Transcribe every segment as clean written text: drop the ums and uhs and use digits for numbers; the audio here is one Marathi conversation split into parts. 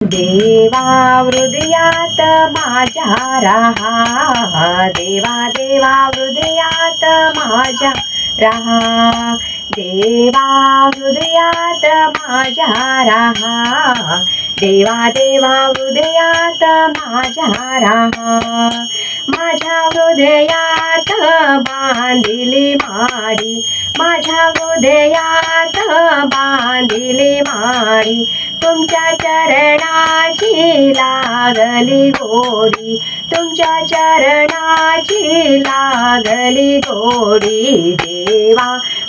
देवा हृदयात माझ्या राहा, देवा देवा हृदयात माझ्या राहा, देवा हृदयात माझ्या राहा, देवा देवा हृदयात माझ्या राहा. माझ्या हृदयात बांधिली माडी, माझ्या हृदयात बांधिली माडी, तुमच्या चरणाची लागली गोडी, तुमच्या चरणाची लागली गोडी. देवा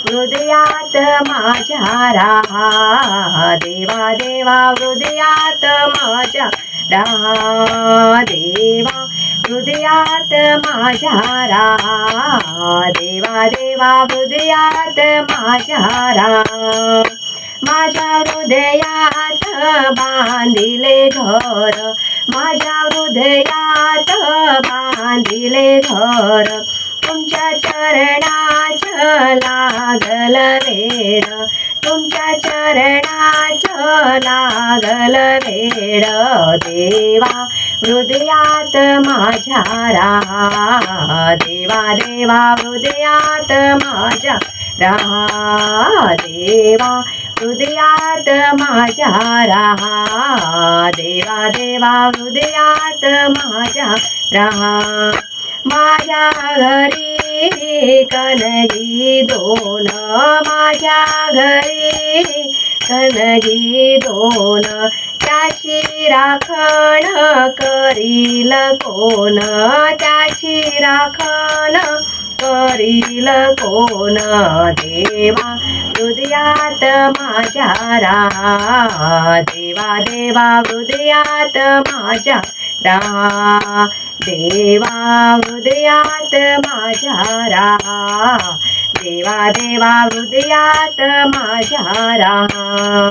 हृदयात माझ्या राहा, देवा देवा हृदयात माझ्या राहा, देवा हृदयात माझ्या राहा, देवा देवा हृदयात माझ्या राहा. माझ्या हृदयात बांधिले घर, माझ्या हृदयात बांधिले घर, तुमच्या चरणाचं लागल वेड, तुमच्या चरणाचं लागल वेड. देवा हृदयात माझ्या राहा, देवा देवा हृदयात माझ्या राहा, देवा हृदयात माझ्या राहा, देवा देवा हृदयात माझ्या राहा. माझ्या घरी कणगी दोन, माझ्या घरी कणगी दोन, त्याची राखण करील कोण, त्याची राखण करील कोण. देवा हृदयात माझ्या राहा, देवा देवा हृदयात माझ्या राहा, देवा हृदयात माझ्या राहा, देवा देवा हृदयात माझ्या राहा.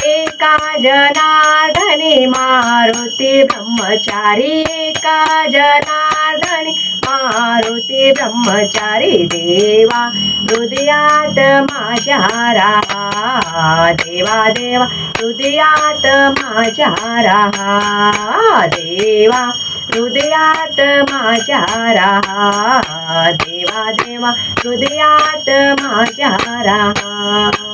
एका जनार्दनी मारुती ब्रह्मचारी, एका जनार्दनी मारुती ब्रह्मचारी, देवा हृदयात माझ्या राहा, देवा देवा हृदयात माझ्या राहा, देवा हृदयात माझ्या राहा, देवा देवा हृदयात माझ्या राहा.